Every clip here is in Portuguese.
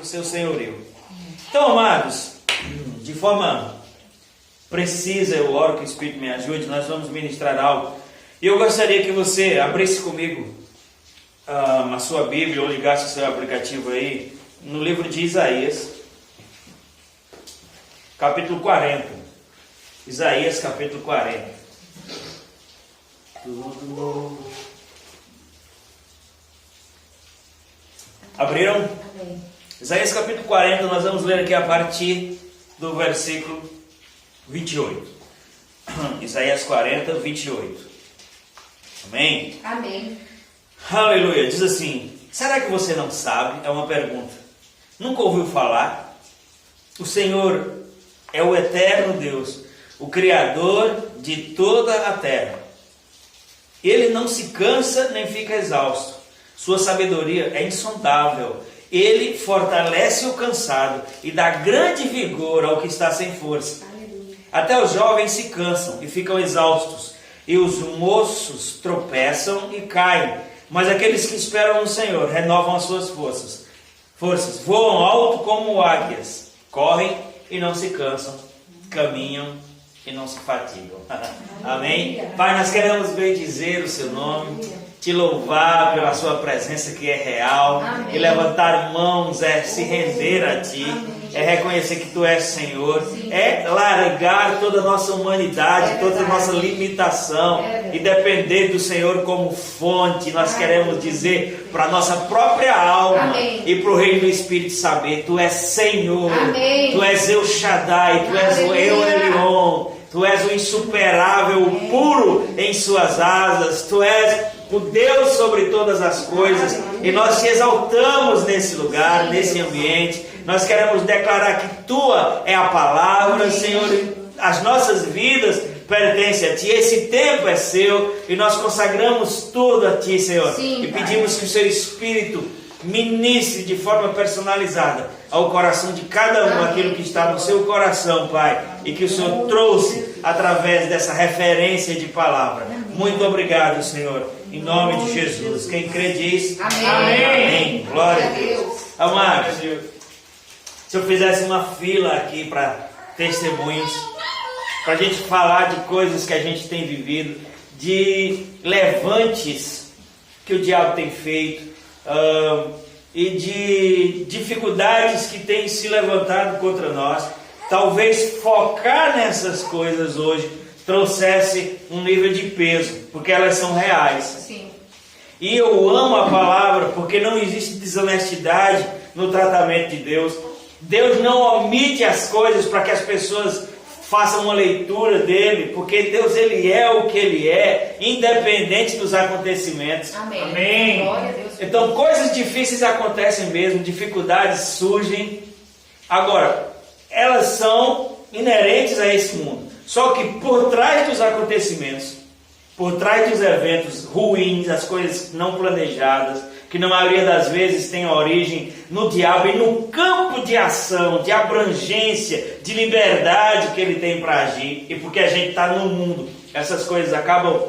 seu senhorio. Então, amados, de forma precisa, eu oro que o Espírito me ajude, nós vamos ministrar algo. E eu gostaria que você abrisse comigo a sua Bíblia ou ligasse o seu aplicativo aí no livro de Isaías, capítulo 40. Isaías, capítulo 40. Tudo novo. Abriram? Amém. Isaías capítulo 40, nós vamos ler aqui a partir do versículo 28. Isaías 40, 28. Amém? Amém. Aleluia. Diz assim: será que você não sabe? É uma pergunta. Nunca ouviu falar? O Senhor é o eterno Deus, o Criador de toda a terra. Ele não se cansa nem fica exausto. Sua sabedoria é insondável. Ele fortalece o cansado e dá grande vigor ao que está sem força. Aleluia. Até os jovens se cansam e ficam exaustos, e os moços tropeçam e caem. Mas aqueles que esperam no Senhor renovam as suas forças. Voam alto como águias, correm e não se cansam, caminham e não se fatigam. Amém? Pai, nós queremos bendizer o seu nome, te louvar pela sua presença que é real. Amém. E levantar mãos é se render a ti. Amém. É reconhecer que tu és Senhor. É largar toda a nossa humanidade, toda a nossa limitação e depender do Senhor como fonte. Nós queremos dizer para a nossa própria alma Amém. e para o reino do Espírito saber: tu és Senhor. Amém. Tu és El Shaddai, tu és o Eu Elion. Tu és o insuperável, o puro em suas asas. Tu és o Deus sobre todas as coisas. E nós te exaltamos nesse lugar, nesse ambiente. Nós queremos declarar que tua é a palavra, Senhor. As nossas vidas pertencem a ti. Esse tempo é seu. E nós consagramos tudo a ti, Senhor. Sim, e pedimos que o seu Espírito ministre de forma personalizada ao coração de cada um aquilo que está no seu coração, Pai, e que o Senhor trouxe através dessa referência de palavra. Muito obrigado, Senhor, em nome de Jesus. Quem crê diz Amém. Amém. Glória a Deus. Amados, se eu fizesse uma fila aqui para testemunhos, para a gente falar de coisas que a gente tem vivido, de levantes que o diabo tem feito, e de dificuldades que têm se levantado contra nós, talvez focar nessas coisas hoje trouxesse um nível de peso, porque elas são reais. Sim. E eu amo a palavra porque não existe desonestidade no tratamento de Deus. Deus não omite as coisas para que as pessoas façam uma leitura dele, porque Deus, ele é o que ele é, independente dos acontecimentos. Amém. Amém. Glória a Deus. Então coisas difíceis acontecem mesmo, dificuldades surgem. Agora, elas são inerentes a esse mundo. Só que por trás dos acontecimentos, por trás dos eventos ruins, as coisas não planejadas, que na maioria das vezes tem origem no diabo e no campo de ação, de abrangência, de liberdade que ele tem para agir, e porque a gente está no mundo, essas coisas acabam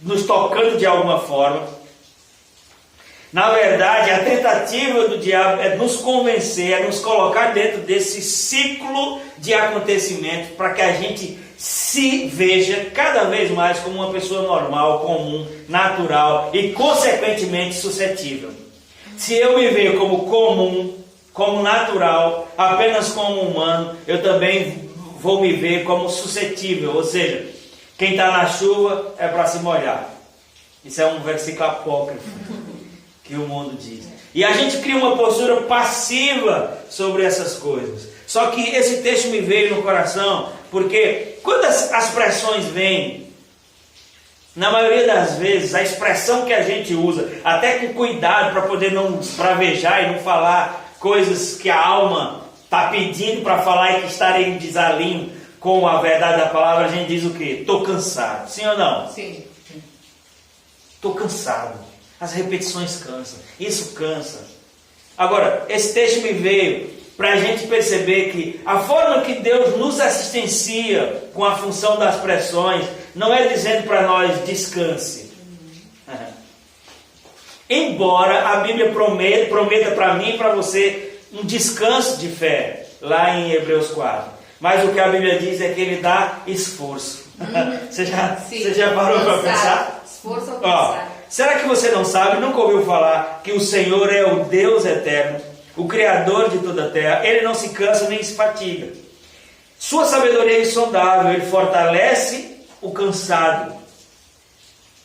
nos tocando de alguma forma. Na verdade, a tentativa do diabo é nos convencer, é nos colocar dentro desse ciclo de acontecimentos para que a gente se veja cada vez mais como uma pessoa normal, comum, natural e consequentemente suscetível. Se eu me ver como comum, como natural, apenas como humano, eu também vou me ver como suscetível, ou seja, quem está na chuva é para se molhar. Isso é um versículo apócrifo que o mundo diz. E a gente cria uma postura passiva sobre essas coisas. Só que esse texto me veio no coração, porque quando as pressões vêm, na maioria das vezes, a expressão que a gente usa, até com cuidado para poder não pravejar e não falar coisas que a alma está pedindo para falar e que estarem em desalinho com a verdade da palavra, a gente diz o quê? Estou cansado. Sim ou não? Sim. Estou cansado. As repetições cansam. Isso cansa. Agora, esse texto me veio para a gente perceber que a forma que Deus nos assistencia com a função das pressões não é dizendo para nós descanse. Embora a Bíblia prometa para mim e para você um descanso de fé, lá em Hebreus 4. Mas o que a Bíblia diz é que ele dá esforço. Você já parou para pensar? Esforço alcançado. Será que você não sabe, nunca ouviu falar que o Senhor é o Deus eterno, o Criador de toda a terra? Ele não se cansa nem se fatiga. Sua sabedoria é insondável, ele fortalece o cansado.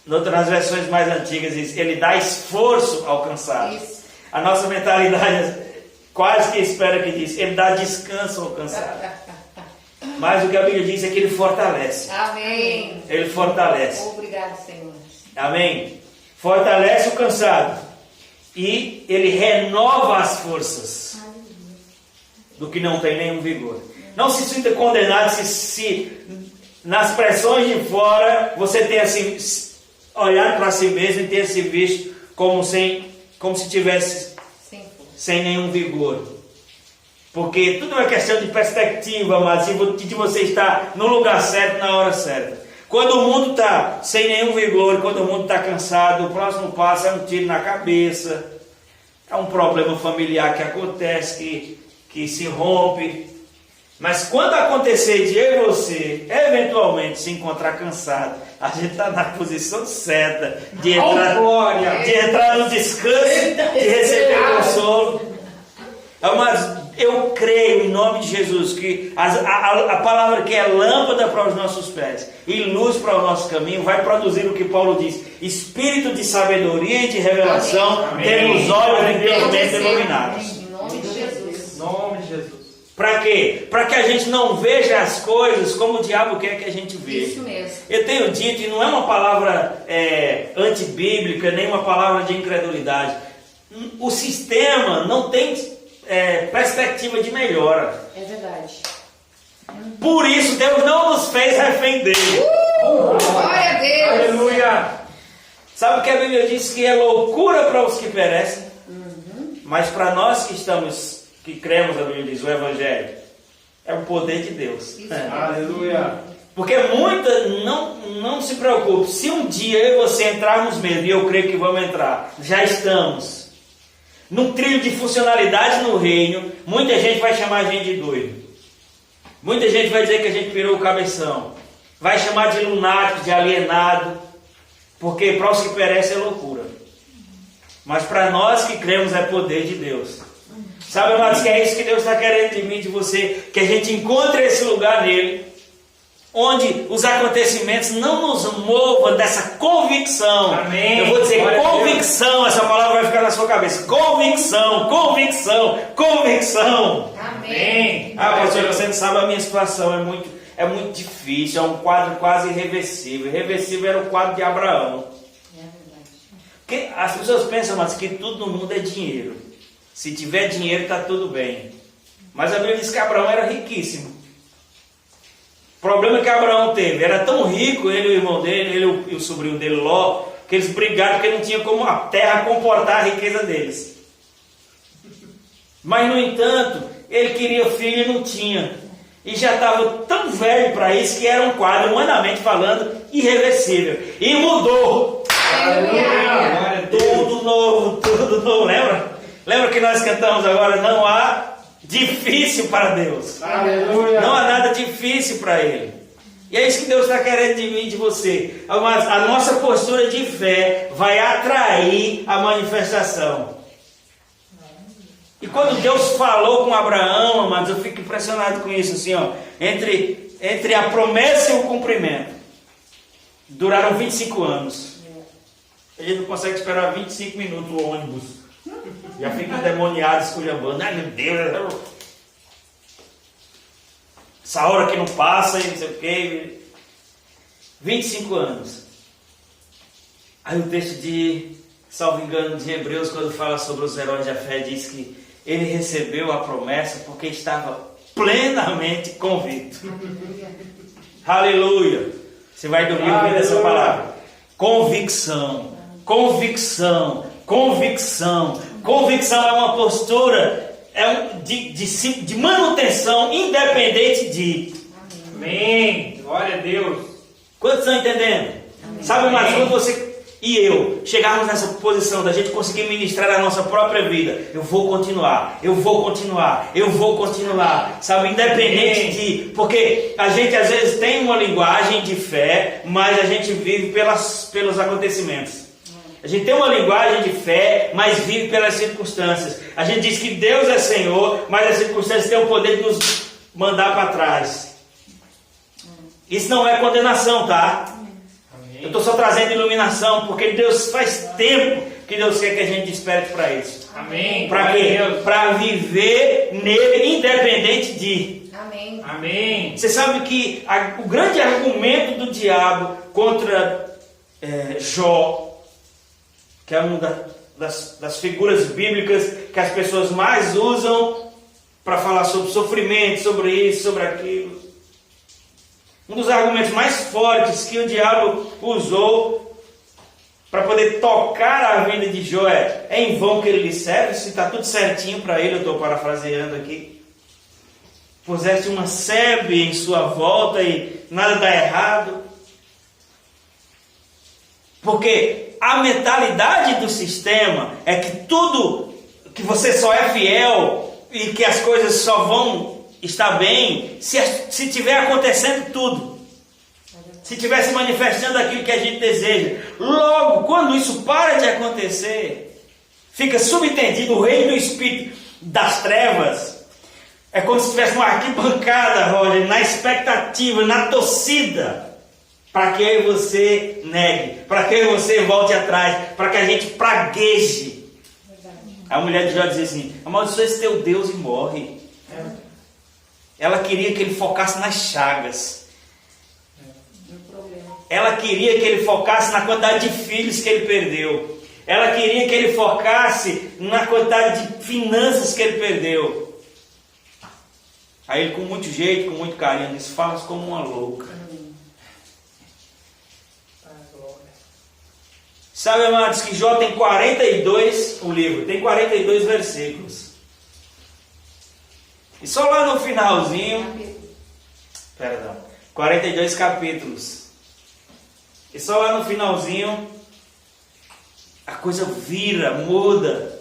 Nas versões mais antigas diz, ele dá esforço ao cansado. Isso. A nossa mentalidade quase que espera que diz, ele dá descanso ao cansado. Mas o que a Bíblia diz é que ele fortalece. Amém. Ele fortalece. Obrigado, Senhor. Amém. Fortalece o cansado. E ele renova as forças do que não tem nenhum vigor. Não se sinta condenado se nas pressões de fora você tenha se olhado para si mesmo e tenha se visto como se tivesse sem nenhum vigor. Porque tudo é uma questão de perspectiva, mas de você estar no lugar certo, na hora certa. Quando o mundo está sem nenhum vigor, quando o mundo está cansado, o próximo passo é um tiro na cabeça, é um problema familiar que acontece, que se rompe. Mas quando acontecer de eu e você, eventualmente, se encontrar cansado, a gente está na posição certa de entrar no descanso, de receber consolo. Mas eu creio em nome de Jesus que a palavra que é lâmpada para os nossos pés e luz para o nosso caminho vai produzir o que Paulo diz: espírito de sabedoria e de revelação, temos olhos inteiramente iluminados. Em nome de Jesus. Em nome de Jesus. Para quê? Para que a gente não veja as coisas como o diabo quer que a gente veja. Isso mesmo. Eu tenho dito, e não é uma palavra antibíblica, nem uma palavra de incredulidade. O sistema não tem perspectiva de melhora. É verdade. Por isso Deus não nos fez refém dele. Glória a Deus. Aleluia. Sabe o que a Bíblia diz? Que é loucura para os que perecem, mas para nós que cremos, a Bíblia diz, o Evangelho é o poder de Deus. Aleluia. Porque não se preocupe, se um dia eu e você entrarmos mesmo, e eu creio que vamos entrar, já estamos num trilho de funcionalidade no reino, muita gente vai chamar a gente de doido. Muita gente vai dizer que a gente virou o cabeção. Vai chamar de lunático, de alienado, porque para os que perecem é loucura. Mas para nós que cremos é poder de Deus. Sabe, amados, que é isso que Deus está querendo de mim, de você, que a gente encontre esse lugar nele, onde os acontecimentos não nos movam dessa convicção. Amém. Eu vou dizer Glória convicção, essa palavra vai ficar na sua cabeça. Convicção, convicção, convicção. Amém. Pastor, você não sabe a minha situação, é muito difícil, é um quadro quase irreversível. Irreversível era o quadro de Abraão. É verdade. Porque as pessoas pensam, mas que tudo no mundo é dinheiro. Se tiver dinheiro, está tudo bem. Mas a Bíblia diz que Abraão era riquíssimo. O problema que Abraão teve, era tão rico, ele e o irmão dele, ele e o sobrinho dele, Ló, que eles brigaram porque não tinha como a terra comportar a riqueza deles. Mas, no entanto, ele queria filho e não tinha. E já estava tão velho para isso que era um quadro, humanamente falando, irreversível. E mudou. Aleluia. Tudo novo, lembra? Lembra que nós cantamos agora, não há difícil para Deus. Aleluia. Não há nada difícil para Ele. E é isso que Deus está querendo de mim e de você. Mas a nossa postura de fé vai atrair a manifestação. E quando Deus falou com Abraão, amados, eu fico impressionado com isso, assim, ó, entre a promessa e o cumprimento. Duraram 25 anos. A gente não consegue esperar 25 minutos o ônibus. Já fica endemoniado, esculhambando. Ai, meu Deus, essa hora que não passa, e não sei o quê. 25 anos. Aí o texto de, salvo engano, de Hebreus, quando fala sobre os heróis da fé, diz que ele recebeu a promessa porque estava plenamente convicto. Aleluia! Você vai dormir ouvindo essa palavra. Convicção, convicção, convicção. Convicção é uma postura de manutenção independente de. Amém. Glória a Deus. Quantos estão entendendo? Amém. Sabe, mas quando você e eu chegarmos nessa posição da gente conseguir ministrar a nossa própria vida, eu vou continuar, sabe, independente de, porque a gente às vezes tem uma linguagem de fé, mas a gente vive pelos acontecimentos. A gente tem uma linguagem de fé, mas vive pelas circunstâncias. A gente diz que Deus é Senhor, mas as circunstâncias têm o poder de nos mandar para trás. Isso não é condenação, tá? Eu estou só trazendo iluminação, porque Deus faz tempo que Deus quer que a gente desperte para isso. Amém. Para quê? Para viver nele, independente de. Amém. Amém. Você sabe que o grande argumento do diabo contra Jó, que é uma das figuras bíblicas que as pessoas mais usam para falar sobre sofrimento, sobre isso, sobre aquilo. Um dos argumentos mais fortes que o diabo usou para poder tocar a vida de Jó é em vão que ele lhe serve, se está tudo certinho para ele, eu estou parafraseando aqui. Puseste uma sebe em sua volta e nada dá errado. Porque a mentalidade do sistema é que tudo, que você só é fiel e que as coisas só vão estar bem se tiver acontecendo tudo. Se estiver se manifestando aquilo que a gente deseja. Logo, quando isso para de acontecer, fica subentendido o reino do espírito das trevas. É como se tivesse uma arquibancada, Roger, na expectativa, na torcida, para que eu e você negue, para que eu e você volte atrás, para que a gente pragueje. A mulher de Jó dizia assim: amaldiçoa esse teu Deus e morre. Ela queria que ele focasse nas chagas. Ela queria que ele focasse na quantidade de filhos que ele perdeu. Ela queria que ele focasse na quantidade de finanças que ele perdeu. Aí ele, com muito jeito, com muito carinho, disse: fala como uma louca. Sabe, amados, que Jó tem 42, o livro tem 42 versículos. E só lá no finalzinho, 42 capítulos. E só lá no finalzinho, a coisa vira, muda.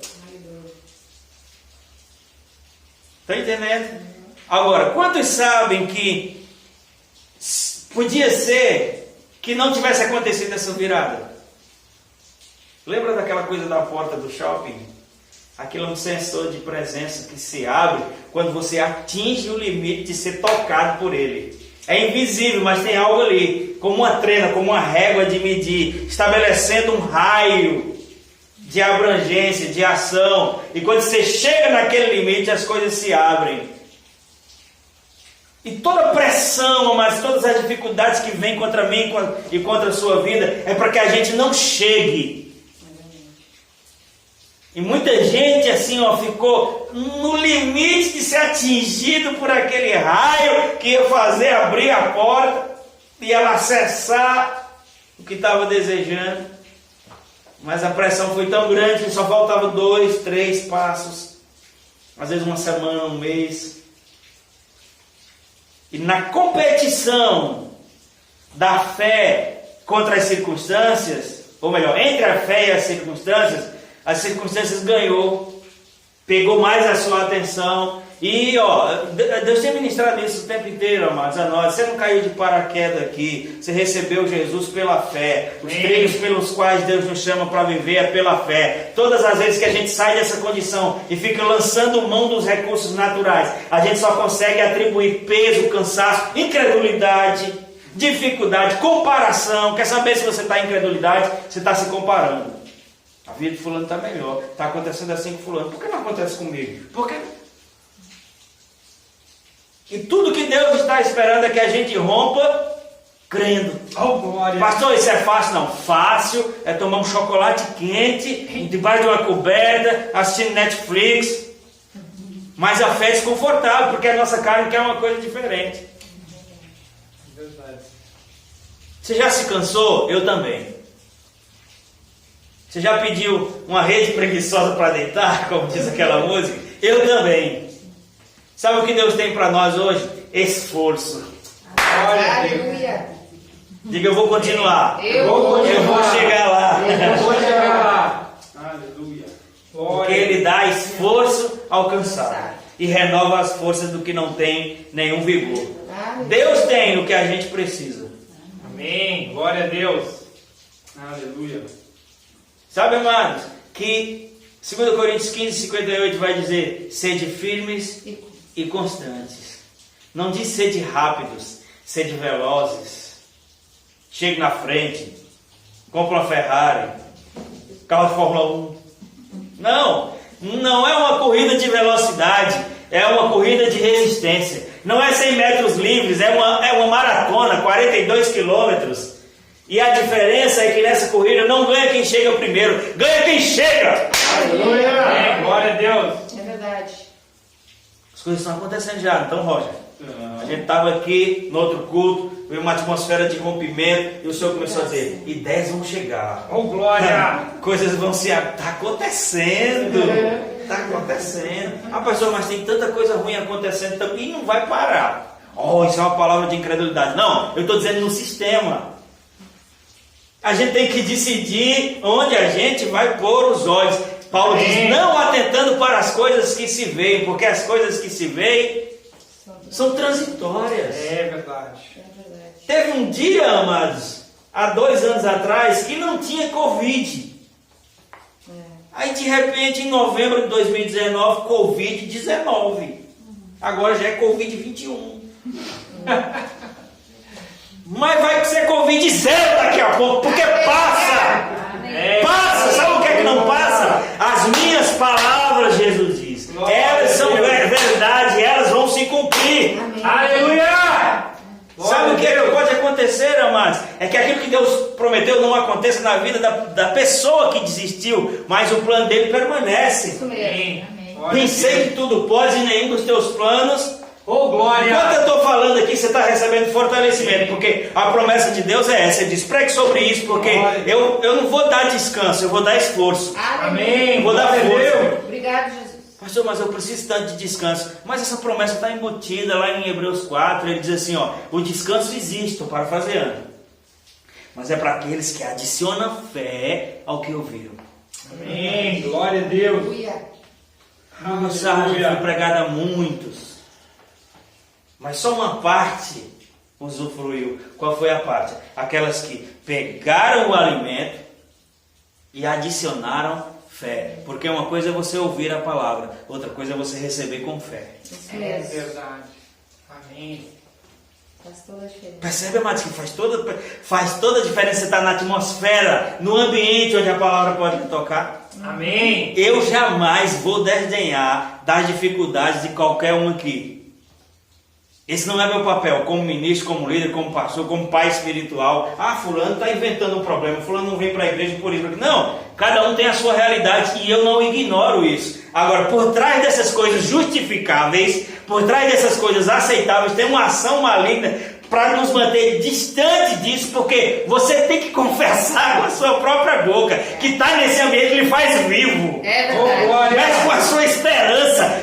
Está entendendo? Agora, quantos sabem que podia ser que não tivesse acontecido essa virada? Lembra daquela coisa da porta do shopping? Aquilo é um sensor de presença que se abre quando você atinge o limite de ser tocado por ele. É invisível, mas tem algo ali, como uma trena, como uma régua de medir, estabelecendo um raio de abrangência, de ação. E quando você chega naquele limite, as coisas se abrem. E toda pressão, mas todas as dificuldades que vêm contra mim e contra a sua vida, é para que a gente não chegue. E muita gente assim, ficou no limite de ser atingido por aquele raio que ia fazer abrir a porta e ela acessar o que estava desejando. Mas a pressão foi tão grande que só faltavam 2, 3 passos, às vezes uma semana, um mês. E na competição da fé contra as circunstâncias, ou melhor, entre a fé e as circunstâncias ganhou, pegou mais a sua atenção. E Deus tem ministrado isso o tempo inteiro, amados, a nós. Você não caiu de paraquedas aqui, você recebeu Jesus pela fé. Os trilhos pelos quais Deus nos chama para viver é pela fé. Todas as vezes que a gente sai dessa condição e fica lançando mão dos recursos naturais, a gente só consegue atribuir peso, cansaço, incredulidade, dificuldade, comparação. Quer saber se você está em incredulidade? Você está se comparando. A vida de fulano está melhor, está acontecendo assim com fulano. Por que não acontece comigo? Porque... E tudo que Deus está esperando é que a gente rompa crendo. Oh, glória. Pastor, isso é fácil? Não. Fácil é tomar um chocolate quente, debaixo de uma coberta, assistindo Netflix. Mas a fé é desconfortável, porque a nossa carne quer uma coisa diferente. Verdade. Você já se cansou? Eu também. Você já pediu uma rede preguiçosa para deitar, como diz aquela música? Eu também. Sabe o que Deus tem para nós hoje? Esforço. Aleluia. Diga: eu vou continuar. Eu vou chegar lá. Vou chegar lá. Aleluia. Porque Glória. Ele dá esforço ao cansado e renova as forças do que não tem nenhum vigor. Deus tem o que a gente precisa. Amém. Glória a Deus. Aleluia. Sabe, amados, que 2 Coríntios 15, 58 vai dizer: sede firmes e constantes. Não diz sede rápidos, sede velozes. Chegue na frente, compre uma Ferrari, carro de Fórmula 1. Não, não é uma corrida de velocidade, é uma corrida de resistência. Não é 100 metros livres, é uma maratona, 42 quilômetros. E a diferença é que nessa corrida não ganha quem chega primeiro, ganha quem chega. Aleluia. Amém. Glória a Deus. É verdade. As coisas estão acontecendo já, então, Roger. A gente estava aqui no outro culto, veio uma atmosfera de rompimento, e o Senhor começou a dizer: ideias vão chegar. Oh, glória. Coisas vão se... Está acontecendo. Está acontecendo. Ah, pastor, mas tem tanta coisa ruim acontecendo também e não vai parar. Oh, isso é uma palavra de incredulidade. Não, eu estou dizendo no sistema. A gente tem que decidir onde a gente vai pôr os olhos. Paulo diz: não atentando para as coisas que se veem, porque as coisas que se veem são transitórias. É verdade. É verdade. Teve um dia, amados, há 2 anos atrás, que não tinha Covid. Aí, de repente, em novembro de 2019, Covid-19. Agora já é Covid-21. Mas vai ser Covid-0 daqui a pouco, porque passa. Passa, sabe o que é que não passa? As minhas palavras, Jesus diz. Elas são verdade, elas vão se cumprir. Aleluia. Sabe o que é que pode acontecer, amados? É que aquilo que Deus prometeu não aconteça na vida da pessoa que desistiu, mas o plano dele permanece. Isso mesmo. Amém. Pensei que tudo pode e nenhum dos teus planos. Oh, glória. Enquanto eu estou falando aqui, você está recebendo fortalecimento, porque a promessa de Deus é essa. Ele diz: pregue sobre isso, porque eu não vou dar descanso, eu vou dar esforço. Amém. Eu vou dar força. Obrigado, Jesus. Pastor, mas eu preciso tanto de descanso. Mas essa promessa está embutida lá em Hebreus 4. Ele diz assim: ó, o descanso existe, para fazer ano, mas é para aqueles que adicionam fé ao que ouviram. Amém. Glória a Deus. Aleluia. A mensagem foi pregada a muitos, mas só uma parte usufruiu. Qual foi a parte? Aquelas que pegaram o alimento e adicionaram fé. Porque uma coisa é você ouvir a palavra, outra coisa é você receber com fé. Isso É mesmo. verdade. Amém. Faz toda a diferença. Percebe, amados, que faz toda a diferença estar na atmosfera, no ambiente onde a palavra pode tocar? Amém. Eu jamais vou desdenhar das dificuldades de qualquer um aqui. Esse não é meu papel, como ministro, como líder, como pastor, como pai espiritual. Ah, fulano está inventando um problema, fulano não vem para a igreja por isso. Não, cada um tem a sua realidade e eu não ignoro isso. Agora, por trás dessas coisas justificáveis, por trás dessas coisas aceitáveis, tem uma ação maligna para nos manter distante disso, porque você tem que confessar com a sua própria boca que está nesse ambiente, ele faz vivo. É Oh, verdade. glória. Mexe com a sua esperança,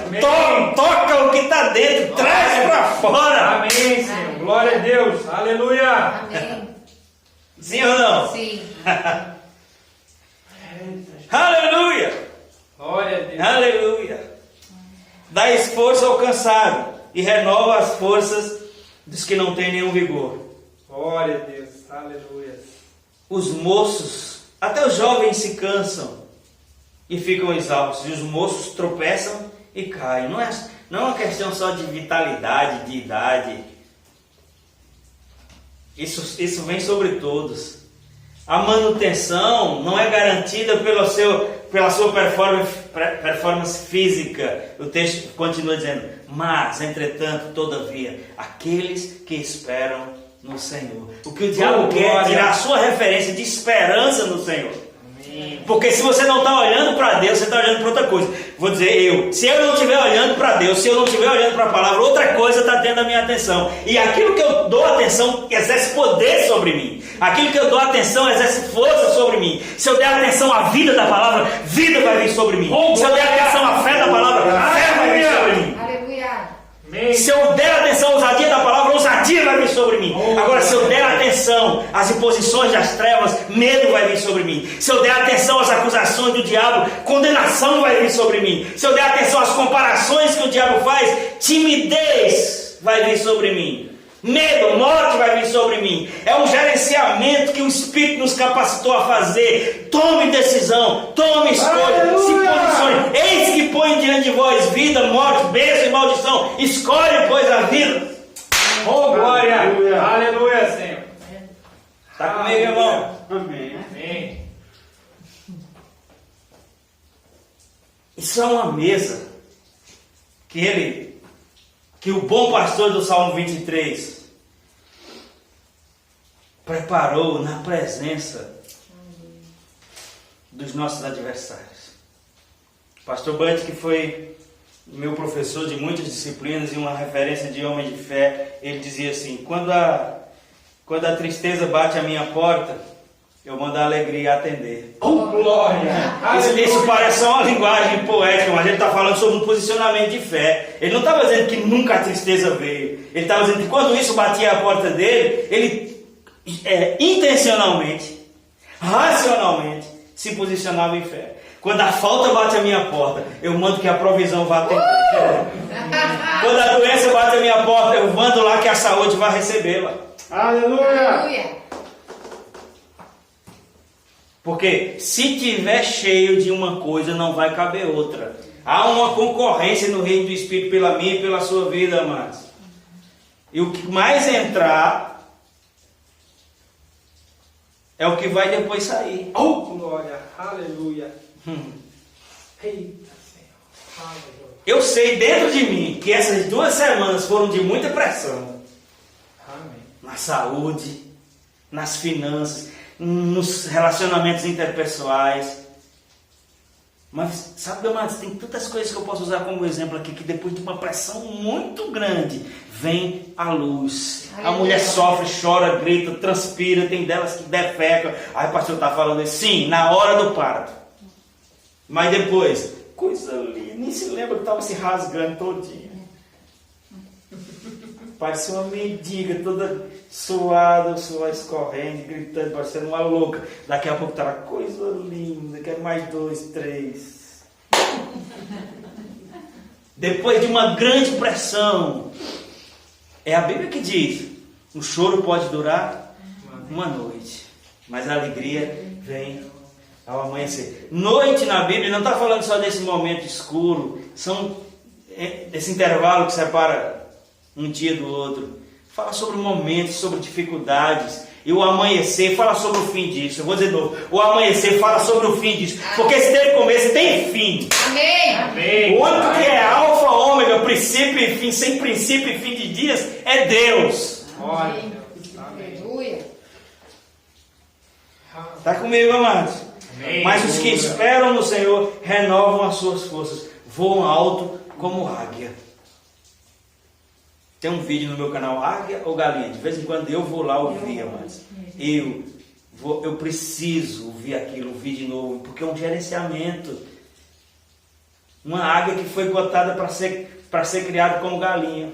toca o que está dentro, traz para fora. Amém, Senhor. Glória a Deus. Aleluia. Amém. Sim ou não? Sim. Aleluia! Glória a Deus. Aleluia! Dá esforço ao cansado e renova as forças dos que não têm nenhum vigor. Glória a Deus. Aleluia. Os moços, até os jovens se cansam e ficam exaustos, e os moços tropeçam e caem. Não é uma questão só de vitalidade, de idade. Isso vem sobre todos. A manutenção não é garantida pela sua performance física. O texto continua dizendo: mas, entretanto, todavia, aqueles que esperam no Senhor. O que o diabo quer é tirar a sua referência de esperança no Senhor. Porque se você não está olhando para Deus, você está olhando para outra coisa. Vou dizer se eu não estiver olhando para Deus, se eu não estiver olhando para a palavra, outra coisa está tendo a minha atenção. E aquilo que eu dou atenção exerce poder sobre mim. Aquilo que eu dou atenção exerce força sobre mim. Se eu der atenção à vida da palavra, vida vai vir sobre mim. Se eu der atenção à fé da palavra, fé vai vir sobre mim. Aleluia. Amém. Se eu der atenção à ousadia da palavra, ousadia covardia vai vir sobre mim. Agora, se eu der atenção às imposições das trevas, medo vai vir sobre mim. Se eu der atenção às acusações do diabo, condenação vai vir sobre mim. Se eu der atenção às comparações que o diabo faz, timidez vai vir sobre mim. Medo, morte vai vir sobre mim. É um gerenciamento que o Espírito nos capacitou a fazer. Tome decisão, tome escolha, se posicione. Eis que põe diante de vós vida, morte, bênção e maldição. Escolhe, pois, a vida. Oh, glória! Aleluia, Senhor. Está comigo, irmão? Amém. Amém. Isso é uma mesa que o bom pastor do Salmo 23 preparou na presença dos nossos adversários. O pastor Bant, que foi meu professor de muitas disciplinas e uma referência de homem de fé, ele dizia assim: quando a tristeza bate à minha porta, eu mando a alegria atender. Oh, glória! Isso parece só uma linguagem poética, mas ele está falando sobre um posicionamento de fé. Ele não estava dizendo que nunca a tristeza veio. Ele estava dizendo que quando isso batia à porta dele, ele intencionalmente, racionalmente, se posicionava em fé. Quando a falta bate à minha porta, eu mando que a provisão vá atender. Quando a doença bate à minha porta, eu mando lá que a saúde vá recebê-la. Aleluia. Porque se tiver cheio de uma coisa, não vai caber outra. Há uma concorrência no reino do Espírito pela minha e pela sua vida, amados. E o que mais entrar é o que vai depois sair. Oh, glória! Aleluia! Eita, Senhor! Aleluia! Eu sei dentro de mim que essas 2 semanas foram de muita pressão. Amém. Na saúde, nas finanças, nos relacionamentos interpessoais. Mas, sabe, amados, tem tantas coisas que eu posso usar como exemplo aqui, que depois de uma pressão muito grande, vem a luz. A mulher sofre, chora, grita, transpira, tem delas que defecam. Aí o pastor está falando assim, sim, na hora do parto. Mas depois, coisa linda, nem se lembra que estava se rasgando todinha. Parecia uma mendiga, toda suada, suor escorrendo, gritando, parecendo uma louca. Daqui a pouco estava coisa linda, quero mais 2, 3. Depois de uma grande pressão, é a Bíblia que diz, o choro pode durar uma noite, mas a alegria vem ao amanhecer. Noite na Bíblia não está falando só desse momento escuro, esse intervalo que separa um dia do outro. Fala sobre momentos, sobre dificuldades. E o amanhecer fala sobre o fim disso. Eu vou dizer de novo. O amanhecer fala sobre o fim disso. Porque se tem começo, tem fim. Amém. Amém. O único que é alfa, ômega, princípio e fim, sem princípio e fim de dias, é Deus. Glória. Amém. Amém. Aleluia. Está comigo, amados? Amém. Mas os que esperam no Senhor renovam as suas forças. Voam alto como águia. Tem um vídeo no meu canal, Águia ou Galinha. De vez em quando eu vou lá ouvir, amados. Eu preciso ouvir aquilo, ouvir de novo, porque é um gerenciamento. Uma águia que foi botada para ser criada como galinha.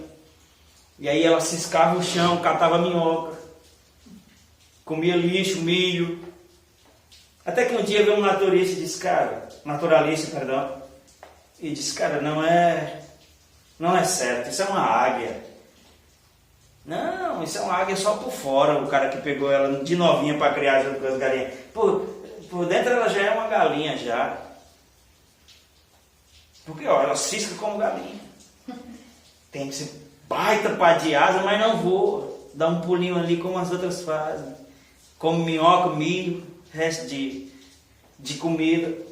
E aí ela ciscava o chão, catava minhoca, comia lixo, milho. Até que um dia veio um naturalista e disse, e disse, cara, não é certo, isso é uma águia. Não, isso é uma águia só por fora, o cara que pegou ela de novinha para criar junto com as galinhas. Por dentro ela já é uma galinha já. Porque ó, ela cisca como galinha. Tem que ser baita pá de asa, mas não voa. Dá um pulinho ali como as outras fazem. Come minhoca, milho, resto de comida.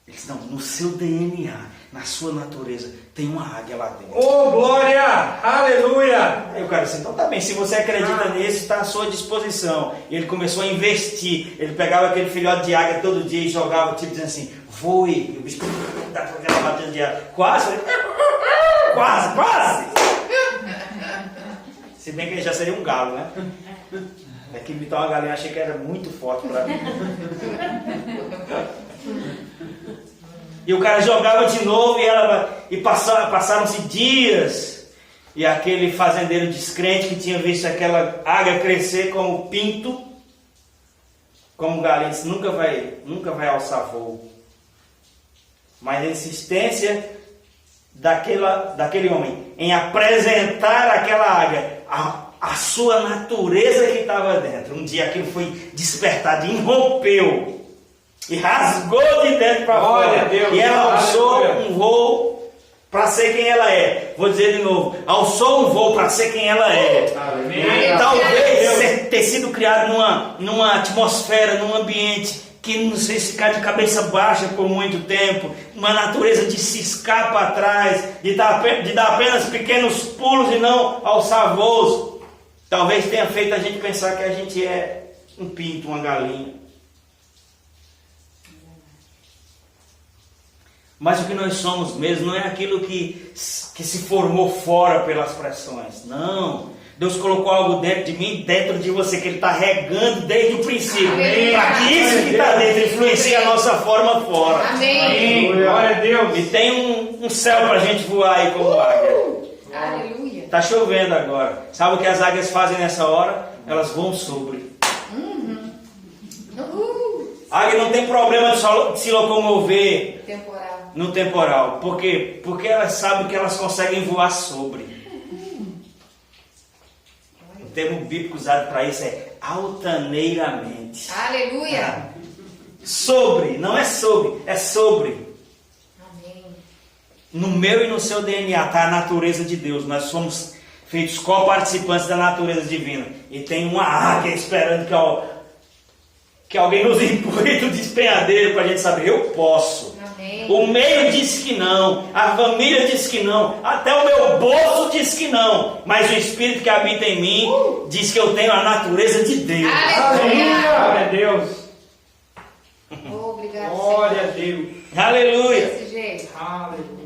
Eles não, no seu DNA, na sua natureza, tem uma águia lá dentro. Oh, glória! Aleluia! Aí o cara disse, então tá bem, se você acredita nisso, está à sua disposição. E ele começou a investir. Ele pegava aquele filhote de águia todo dia e jogava, tipo dizendo assim, voe. E o bicho dá aquela batida de águia. Quase. Se bem que ele já seria um galo, né? É que imitar uma galinha, achei que era muito forte para mim. E o cara jogava de novo e passaram-se dias. E aquele fazendeiro descrente que tinha visto aquela águia crescer como pinto, como galinha, disse, nunca vai alçar voo. Mas a insistência daquele homem em apresentar aquela águia, a sua natureza que estava dentro. Um dia aquilo foi despertado, irrompeu e rasgou de dentro para fora. Deus, e ela alçou aleluia. um voo para ser quem ela é. Vou dizer de novo, alçou um voo para ser quem ela é. Amém. Talvez ter sido criado numa atmosfera, num ambiente que não sei se ficar de cabeça baixa por muito tempo, uma natureza de ciscar para trás, de dar apenas pequenos pulos e não alçar voos. Talvez tenha feito a gente pensar que a gente é um pinto, uma galinha. Mas o que nós somos mesmo não é aquilo que se formou fora pelas pressões. Não. Deus colocou algo dentro de mim, dentro de você, que Ele está regando desde o princípio. Para que isso que está dentro influencie a nossa forma fora. Amém. Glória a Deus. E tem um céu para a gente voar aí como águia. Aleluia. Está chovendo agora. Sabe o que as águias fazem nessa hora? Elas voam sobre. A águia não tem problema de se locomover Temporal. no temporal. Por quê? Porque elas sabem que elas conseguem voar sobre. O termo bíblico usado para isso é altaneiramente. Aleluia. Sobre, não é sobre, é sobre. Amém. No meu e no seu DNA está a natureza de Deus. Nós somos feitos co-participantes da natureza divina. E tem uma águia esperando que alguém nos empurre do despenhadeiro para a gente saber, eu posso. Amém. O meio disse que não, a família disse que não, até o meu bolso disse que não, mas o Espírito que habita em mim diz que eu tenho a natureza de Deus. Aleluia. Glória a Deus. Obrigado, Glória a Senhor. Deus. Aleluia. Desse jeito. Aleluia.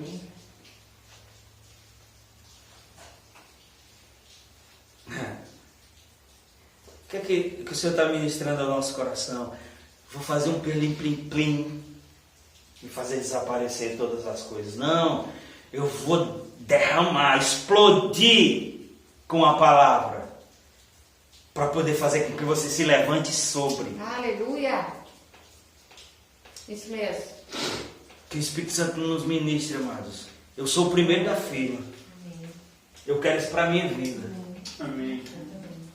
O que o Senhor está ministrando ao nosso coração? Vou fazer um perlim-plim-plim e fazer desaparecer todas as coisas. Não, eu vou derramar, explodir com a palavra para poder fazer com que você se levante sobre. Aleluia. Isso mesmo. Que o Espírito Santo nos ministre, amados. Eu sou o primeiro da fila. Amém. Eu quero isso para a minha vida. Amém.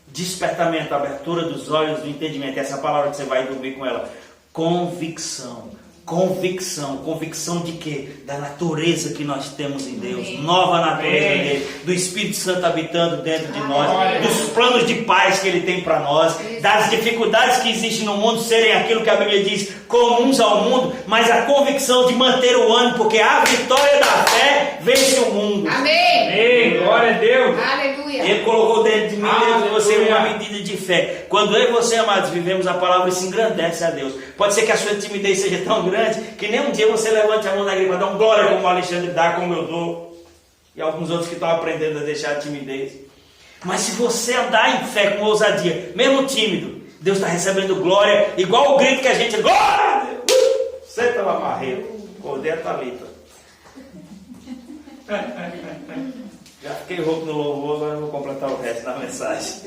Despertamento, abertura dos olhos, do entendimento. Essa palavra que você vai dormir com ela. Convicção. Convicção. Convicção de quê? Da natureza que nós temos em Deus. Amém. Nova natureza Amém. dele. Do Espírito Santo habitando dentro de Amém. nós. Dos planos de paz que ele tem para nós. Das dificuldades que existem no mundo serem aquilo que a Bíblia diz, comuns ao mundo. Mas a convicção de manter o ânimo, porque a vitória da fé vence o mundo. Amém. Amém. Glória a Deus. Aleluia. Ele colocou dentro de mim, dentro de você, Aleluia. uma medida de fé. Quando eu e você, amados, vivemos a palavra, isso engrandece a Deus. Pode ser que a sua timidez seja tão grande que nem um dia você levante a mão na igreja para dar um glória como o Alexandre dá, como eu dou. E alguns outros que estão aprendendo a deixar a timidez. Mas se você andar em fé com ousadia, mesmo tímido, Deus está recebendo glória, igual o grito que a gente... Glória a Deus! Senta lá, marreiro. Cordeiro Thalita. Já fiquei rouco no louvor, agora eu vou completar o resto da mensagem.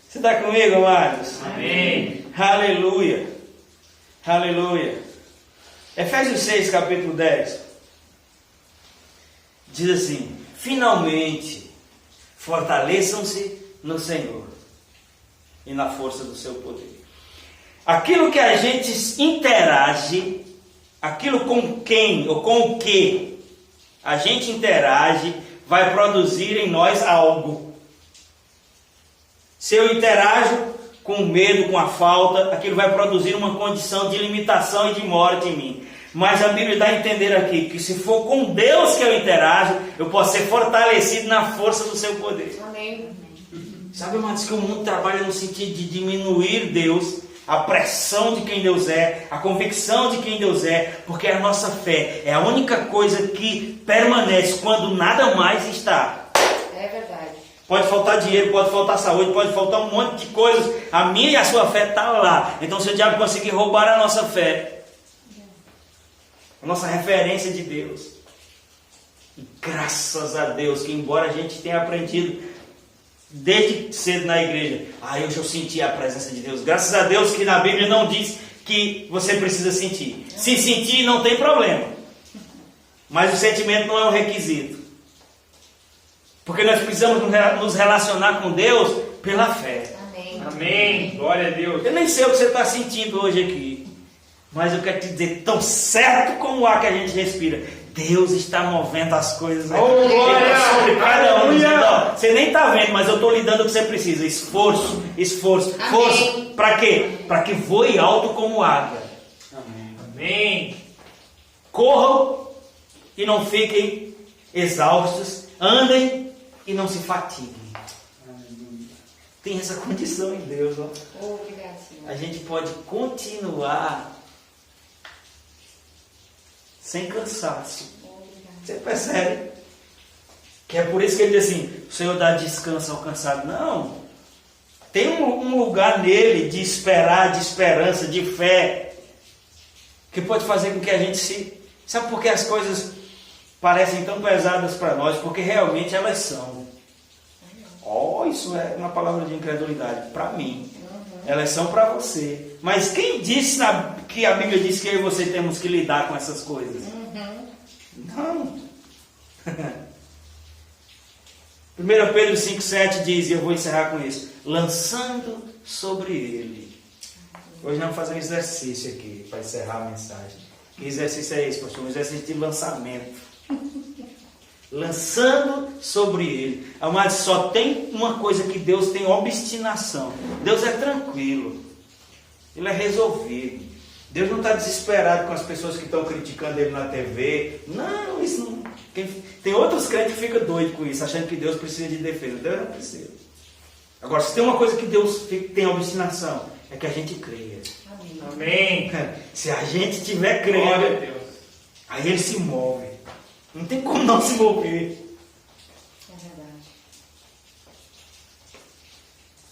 Você está comigo, amados? Amém. Aleluia. Aleluia. Efésios 6, capítulo 10. Diz assim: finalmente, fortaleçam-se no Senhor e na força do seu poder. Aquilo que a gente interage, aquilo com quem ou com o que a gente interage, vai produzir em nós algo. Se eu interajo com o medo, com a falta, aquilo vai produzir uma condição de limitação e de morte em mim. Mas a Bíblia dá a entender aqui que se for com Deus que eu interajo, eu posso ser fortalecido na força do seu poder. Amém. Sabe, amados, que o mundo trabalha no sentido de diminuir Deus, a pressão de quem Deus é, a convicção de quem Deus é, porque a nossa fé é a única coisa que permanece quando nada mais está. É verdade. Pode faltar dinheiro, pode faltar saúde, pode faltar um monte de coisas. A minha e a sua fé está lá. Então, se o diabo conseguir roubar a nossa fé, a nossa referência de Deus, Graças a Deus que, embora a gente tenha aprendido desde cedo na igreja, hoje eu senti a presença de Deus. Graças a Deus que na Bíblia não diz que você precisa sentir. Se sentir, não tem problema. Mas o sentimento não é um requisito. Porque nós precisamos nos relacionar com Deus pela fé. Amém. Amém. Glória a Deus. Eu nem sei o que você está sentindo hoje aqui. Mas eu quero te dizer, tão certo como o ar que a gente respira, Deus está movendo as coisas aqui. Oh, glória! Sobre cada um. Aleluia! Dizendo, ó, você nem está vendo, mas eu estou lhe dando o que você precisa. Esforço, esforço, Amém. força. Para quê? Para que voe alto como águia. Amém. Amém. Corram e não fiquem exaustos. Andem e não se fatiguem. Tem essa condição em Deus. Ó. Obrigado, Senhor. A gente pode continuar sem cansaço. Obrigado. Você percebe? Que é por isso que ele diz assim, o Senhor dá descanso ao cansado. Não. Tem um lugar nele de esperar, de esperança, de fé, que pode fazer com que a gente se... Sabe por que as coisas parecem tão pesadas para nós? Porque realmente elas são. Isso é uma palavra de incredulidade para mim. Elas são para você. Mas quem disse que a Bíblia diz que eu e você temos que lidar com essas coisas? Não. 1 Pedro 5,7 diz, e eu vou encerrar com isso, lançando sobre ele. Hoje nós vamos fazer um exercício aqui para encerrar a mensagem. Que exercício é esse, pastor? Um exercício de lançamento. Lançando sobre ele. Amados, só tem uma coisa que Deus tem obstinação. Deus é tranquilo. Ele é resolvido. Deus não está desesperado com as pessoas que estão criticando ele na TV. Não, isso não. Tem outros crentes que ficam doidos com isso, achando que Deus precisa de defesa. Deus não precisa. Agora, se tem uma coisa que Deus tem obstinação, é que a gente creia. Amém. Amém. Se a gente tiver Glória a crendo, Deus. aí ele se move. Não tem como não se mover. É verdade.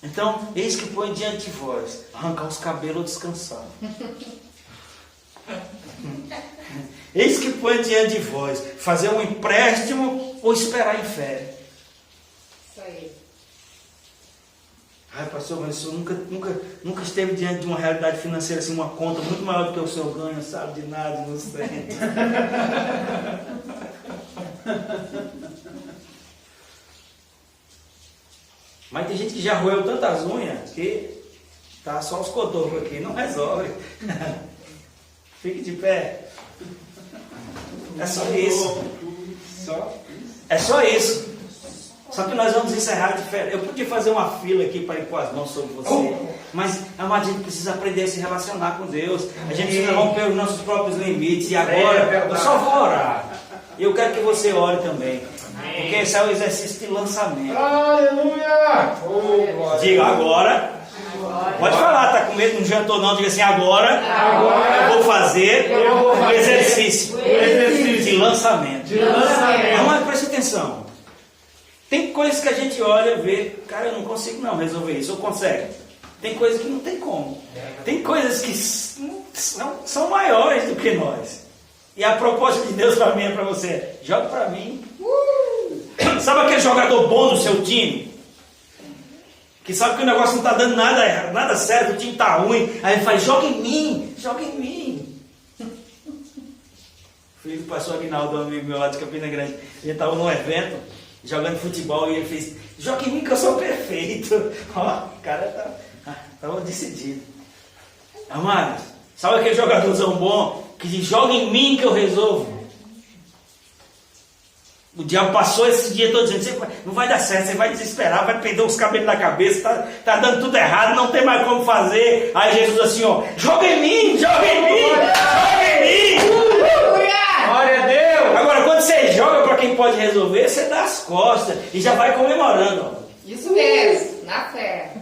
Então, eis que põe diante de vós, arrancar os cabelos ou descansar. Eis que põe diante de vós, fazer um empréstimo ou esperar em fé. Isso aí. Ai, pastor, mas o senhor nunca esteve diante de uma realidade financeira assim, uma conta muito maior do que o senhor ganha, sabe de nada, não sei. Mas tem gente que já roeu tantas unhas que tá só os cotovos aqui, não resolve. Fique de pé. É só isso. É só isso. Só que nós vamos encerrar diferente. Eu podia fazer uma fila aqui para impor as mãos sobre você. Mas, amado, a gente precisa aprender a se relacionar com Deus. A gente precisa romper os nossos próprios limites. E agora, eu só vou orar. E eu quero que você ore também. Porque esse é o exercício de lançamento. Aleluia! Diga agora. Pode falar, tá com medo, não jantou não. Diga assim, agora eu vou fazer o exercício de lançamento. Mas preste atenção. Tem coisas que a gente olha e vê, cara, eu não consigo não resolver isso. Ou consegue? Tem coisas que não tem como. Tem coisas que são maiores do que nós. E a proposta de Deus para mim é para você. Joga para mim. Sabe aquele jogador bom do seu time? Que sabe que o negócio não está dando nada certo, o time está ruim. Aí ele fala, joga em mim, joga em mim. O filho do pastor Aguinaldo, um amigo meu lá de Campina Grande, ele estava num evento, jogando futebol, e ele fez, joga em mim que eu sou perfeito. Ó, o cara estava decidido. Amados, sabe aquele jogadorzão bom que diz, joga em mim que eu resolvo? O diabo passou esse dia todo dizendo, não vai dar certo, você vai desesperar, vai perder os cabelos da cabeça, tá dando tudo errado, não tem mais como fazer. Aí Jesus assim, ó, joga em mim, joga em mim, joga em mim. Glória a Deus. Agora, quando você joga para quem pode resolver, você dá as costas e já vai comemorando. Ó. Isso mesmo, na fé.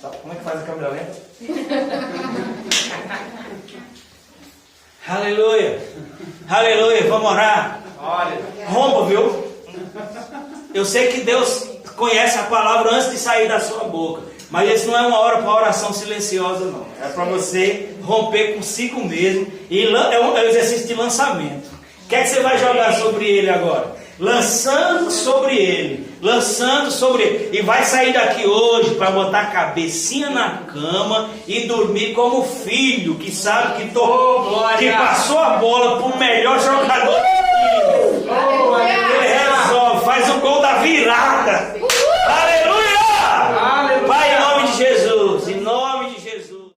Sabe como é que faz a câmera lenta? Aleluia, aleluia, vamos orar. Rompa, viu? Eu sei que Deus conhece a palavra antes de sair da sua boca. Mas isso não é uma hora para oração silenciosa, não. É para você romper consigo mesmo. E é um exercício de lançamento. O que é que você vai jogar sobre ele agora? lançando sobre ele, e vai sair daqui hoje para botar a cabecinha na cama e dormir como filho que sabe que passou a bola para